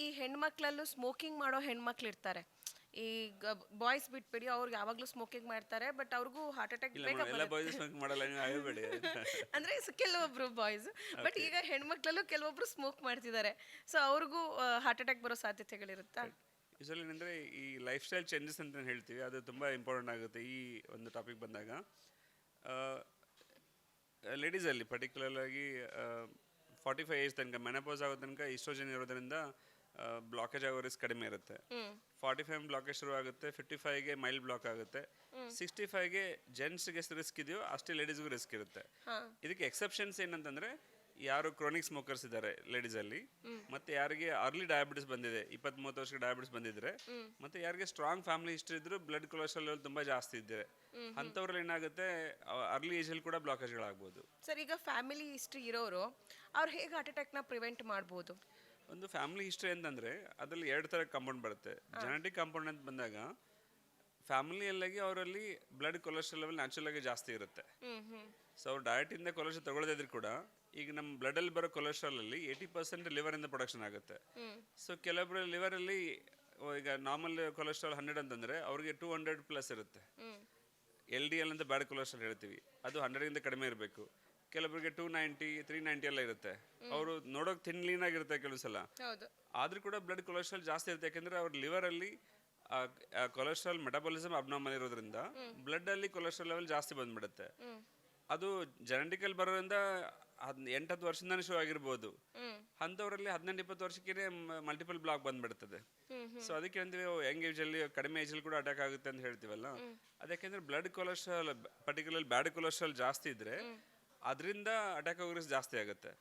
ಈ ಹೆಣ್ಮಕ್ಳಲ್ಲೂ ಸ್ಮೋಕಿಂಗ್ ಮಾಡೋ ಹೆಣ್ಮಕ್ಳು ಇರ್ತಾರೆ. ಈಗ ಬಾಯ್ಸ್ ಬಿಟ್ಬಿಡಿ, ಅವ್ರಿಗೆ ಯಾವಾಗಲೂ ಸ್ಮೋಕಿಂಗ್ ಮಾಡ್ತಾರೆ, ಬಟ್ ಅವ್ರಿಗೂ ಹಾರ್ಟ್ ಅಟ್ಯಾಕ್ ಇಲ್ಲ ಬೇಗ ಮೇಡಮ್, ಎಲ್ಲ ಬಾಯ್ಸ್ ಬರುತ್ತೆ. ಸ್ಮೋಕ್ ಮಾಡಲ್ಲ, ನೀವು ಆಗಬೇಡಿ. ಅಂದ್ರೆ ಕೆಲವೊಬ್ರು ಬಾಯ್ಸ್, ಬಟ್ ಈಗ ಹೆಣ್ಮಕ್ಳಲ್ಲೂ ಕೆಲವೊಬ್ರು ಸ್ಮೋಕ್ ಮಾಡ್ತಿದ್ದಾರೆ. ಸೊ ಅವ್ರಿಗೂ ಹಾರ್ಟ್ ಅಟ್ಯಾಕ್ ಬರೋ ಸಾಧ್ಯತೆಗಳಿರುತ್ತಾ? ಯೂಶಲಿ ಏನಂದರೆ ಈ ಲೈಫ್ ಸ್ಟೈಲ್ ಚೇಂಜಸ್ ಅಂತ ಹೇಳ್ತೀವಿ, ಅದು ತುಂಬ ಇಂಪಾರ್ಟೆಂಟ್ ಆಗುತ್ತೆ ಈ ಒಂದು ಟಾಪಿಕ್ ಬಂದಾಗ. ಲೇಡೀಸಲ್ಲಿ ಪರ್ಟಿಕ್ಯುಲರ್ ಆಗಿ 45 ಏಜ್ ತನಕ ಮೆನಪೋಸ್ ಆಗೋ ತನಕ ಈಸ್ಟ್ರೋಜನ್ ಇರೋದ್ರಿಂದ ಬ್ಲಾಕೇಜ್ ಆಗೋ ರಿಸ್ಕ್ ಕಡಿಮೆ ಇರುತ್ತೆ. 45 ಬ್ಲಾಕೇಜ್ ಶುರು ಆಗುತ್ತೆ, 55ಗೆ ಮೈಲ್ಡ್ ಬ್ಲಾಕ್ ಆಗುತ್ತೆ, 65ಗೆ ಜೆಂಟ್ಸ್ಗೆ ಎಷ್ಟು ರಿಸ್ಕ್ ಇದೆಯೋ ಅಷ್ಟೇ ಲೇಡೀಸ್ಗೂ ರಿಸ್ಕ್ ಇರುತ್ತೆ. ಇದಕ್ಕೆ ಎಕ್ಸೆಪ್ಷನ್ಸ್ ಏನಂತಂದರೆ, ಯಾರು ಕ್ರಾನಿಕ್ ಸ್ಮೋಕರ್ಸ್ ಇದ್ದಾರೆ ಲೇಡೀಸಲ್ಲಿ, ಮತ್ತು ಯಾರಿಗೆ ಅರ್ಲಿ ಡಯಾಬಿಟಿಸ್ ಬಂದಿದೆ, 20-30 ವರ್ಷಕ್ಕೆ ಡಯಾಬಿಟಿಸ್ ಬಂದಿದ್ರೆ, ಮತ್ತು ಯಾರಿಗೆ ಸ್ಟ್ರಾಂಗ್ ಫ್ಯಾಮಿಲಿ ಹಿಸ್ಟ್ರಿ ಇದ್ದರೂ ಬ್ಲಡ್ ಕೊಲೆಸ್ಟ್ರಾಲ್ ಲೆವೆಲ್ ತುಂಬ ಜಾಸ್ತಿ ಇದ್ದರೆ, ಅಂಥವ್ರಲ್ಲಿ ಏನಾಗುತ್ತೆ ಅರ್ಲಿ ಏಜಲ್ಲಿ ಕೂಡ ಬ್ಲಾಕೇಜ್ಗಳಾಗ್ಬೋದು. ಸರ್, ಈಗ ಫ್ಯಾಮಿಲಿ ಹಿಸ್ಟ್ರಿ ಇರೋರು ಅವ್ರು ಹೇಗೆ ಹಾರ್ಟ್ ಅಟ್ಯಾಕ್ನ ಪ್ರಿವೆಂಟ್ ಮಾಡ್ಬೋದು? ಒಂದು ಫ್ಯಾಮಿಲಿ ಹಿಸ್ಟ್ರಿ ಅಂತಂದರೆ ಅದರಲ್ಲಿ 2 ಥರ ಕಾಂಪೌಂಡ್ ಬರುತ್ತೆ. ಜೆನೆಟಿಕ್ ಕಾಂಪೌಂಡ್ ಅಂತ ಬಂದಾಗ ಫ್ಯಾಮಿಲಿಯಲ್ಲಾಗಿ ಅವರಲ್ಲಿ ಬ್ಲಡ್ ಕೊಲೆಸ್ಟ್ರಾಲ್ ಲೆವೆಲ್ ನ್ಯಾಚುರಲ್ ಆಗಿ ಜಾಸ್ತಿ ಇರುತ್ತೆ. ಸೊ ಅವ್ರು ಡಯಟಿಂದ ಕೊಲೆಸ್ಟ್ರಾಲ್ ತಗೊಳ್ಳೋದಿದ್ರು ಕೂಡ ಈಗ ನಮ್ಮ ಬ್ಲಡಲ್ಲಿ ಬರೋ ಕೊಲೆಸ್ಟ್ರಾಲಲ್ಲಿ 80% ಲಿವರಿಂದ ಪ್ರೊಡಕ್ಷನ್ ಆಗುತ್ತೆ. ಸೊ ಕೆಲವೊಬ್ಬರು ಲಿವರಲ್ಲಿ ಈಗ ನಾರ್ಮಲ್ ಕೊಲೆಸ್ಟ್ರಾಲ್ 100 ಅಂತಂದರೆ ಅವ್ರಿಗೆ 200+ ಇರುತ್ತೆ. LDL ಅಂತ ಬ್ಯಾಡ್ ಕೊಲೆಸ್ಟ್ರಾಲ್ ಹೇಳ್ತೀವಿ, ಅದು 100ಗಿಂತ ಕಡಿಮೆ ಇರಬೇಕು. ಕೆಲವೊಬ್ಬರಿಗೆ 290, 390 ಎಲ್ಲ ಇರುತ್ತೆ. ಅವರು ನೋಡೋಕೆ ಥಿನ್ ಲೀನ್ ಆಗಿರುತ್ತೆ ಕೆಲವು ಸಲ, ಆದರೂ ಕೂಡ ಬ್ಲಡ್ ಕೊಲೆಸ್ಟ್ರಾಲ್ ಜಾಸ್ತಿ ಇರುತ್ತೆ. ಯಾಕೆಂದರೆ ಅವ್ರ ಲಿವರಲ್ಲಿ ಕೊಲೆಸ್ಟ್ರಾಲ್ ಮೆಟಬಾಲಿಸಮ್ ಅಬ್ನಾರ್ಮಲ್ ಇರೋದ್ರಿಂದ ಬ್ಲಡ್ಡಲ್ಲಿ ಕೊಲೆಸ್ಟ್ರಾಲ್ ಲೆವೆಲ್ ಜಾಸ್ತಿ ಬಂದ್ಬಿಡುತ್ತೆ. ಅದು ಜೆನೆಟಿಕಲ್ ಬರೋದ್ರಿಂದ 8-10 ವರ್ಷದಿಂದಾನೇ ಶುರು ಆಗಿರ್ಬೋದು. ಅಂಥವರಲ್ಲಿ 18-20 ವರ್ಷಕ್ಕೆ ಮಲ್ಟಿಪಲ್ ಬ್ಲಾಕ್ ಬಂದ್ಬಿಡ್ತದೆ. ಸೊ ಅದಕ್ಕೆ ಅಂತೀವಿ ಯಂಗ್ ಏಜಲ್ಲಿ ಕಡಿಮೆ ಏಜಲ್ಲಿ ಕೂಡ ಅಟ್ಯಾಕ್ ಆಗುತ್ತೆ ಅಂತ ಹೇಳ್ತೀವಲ್ಲ. ಅದಕ್ಕೆಂದ್ರೆ blood cholesterol particular bad cholesterol ಜಾಸ್ತಿ ಇದ್ರೆ ಅದರಿಂದ ಅಟ್ಯಾಕ್ ಆಗೋ ರಿಸ್ಕ್ ಜಾಸ್ತಿ ಆಗುತ್ತೆ.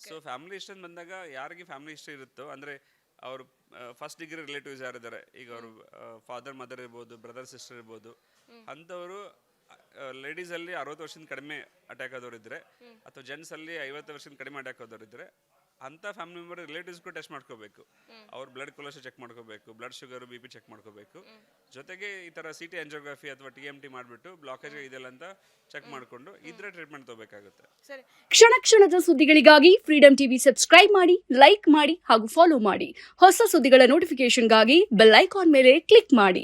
ಸೊ ಫ್ಯಾಮಿಲಿ ಹಿಸ್ಟ್ರಿ ಅಂತ ಬಂದಾಗ ಯಾರಿಗೆ ಫ್ಯಾಮಿಲಿ ಹಿಸ್ಟ್ರಿ ಇರುತ್ತೋ, ಅಂದರೆ ಅವರು ಫಸ್ಟ್ ಡಿಗ್ರಿ ರಿಲೇಟಿವ್ಸ್ ಯಾರಿದ್ದಾರೆ, ಈಗ ಅವರು ಫಾದರ್ ಮದರ್ ಇರ್ಬೋದು, ಬ್ರದರ್ ಸಿಸ್ಟರ್ ಇರ್ಬೋದು, ಅಂಥವರು ಲೇಡೀಸಲ್ಲಿ 60 ವರ್ಷದಿಂದ ಕಡಿಮೆ ಅಟ್ಯಾಕ್ ಆದವ್ರು ಇದ್ದರೆ, ಅಥವಾ ಜೆಂಟ್ಸಲ್ಲಿ 50 ವರ್ಷದಿಂದ ಕಡಿಮೆ ಅಟ್ಯಾಕ್ ಆದವ್ರು ಇದ್ದರೆ, ಅಂಥ ಫ್ಯಾಮಿಲಿ ಮೆಂಬರ್ ರಿಲೇಟಿವ್ಸ್ಗೂ ಟೆಸ್ಟ್ ಮಾಡ್ಕೋಬೇಕು. ಅವ್ರ ಬ್ಲಡ್ ಕೊಲೆಸ್ಟ್ರಾಲ್ ಚೆಕ್ ಮಾಡ್ಕೋಬೇಕು, ಬ್ಲಡ್ ಶುಗರು BP ಚೆಕ್ ಮಾಡ್ಕೋಬೇಕು. ಜೊತೆಗೆ ಈ ಥರ CT ಆಂಜಿಯೋಗ್ರಫಿ ಅಥವಾ TMT ಮಾಡಿಬಿಟ್ಟು ಬ್ಲಾಕೇಜ್ ಇದೆಯಲ್ಲ ಅಂತ ಚೆಕ್ ಮಾಡಿಕೊಂಡು ಇದ್ರೆ ಟ್ರೀಟ್ಮೆಂಟ್ ತಗೋಬೇಕಾಗುತ್ತೆ. ಕ್ಷಣ ಕ್ಷಣದ ಸುದ್ದಿಗಳಿಗಾಗಿ ಫ್ರೀಡಮ್ ಟಿವಿ ಸಬ್ಸ್ಕ್ರೈಬ್ ಮಾಡಿ, ಲೈಕ್ ಮಾಡಿ ಹಾಗೂ ಫಾಲೋ ಮಾಡಿ. ಹೊಸ ಸುದ್ದಿಗಳ ನೋಟಿಫಿಕೇಶನ್ಗಾಗಿ ಬೆಲ್ ಐಕಾನ್ ಮೇಲೆ ಕ್ಲಿಕ್ ಮಾಡಿ.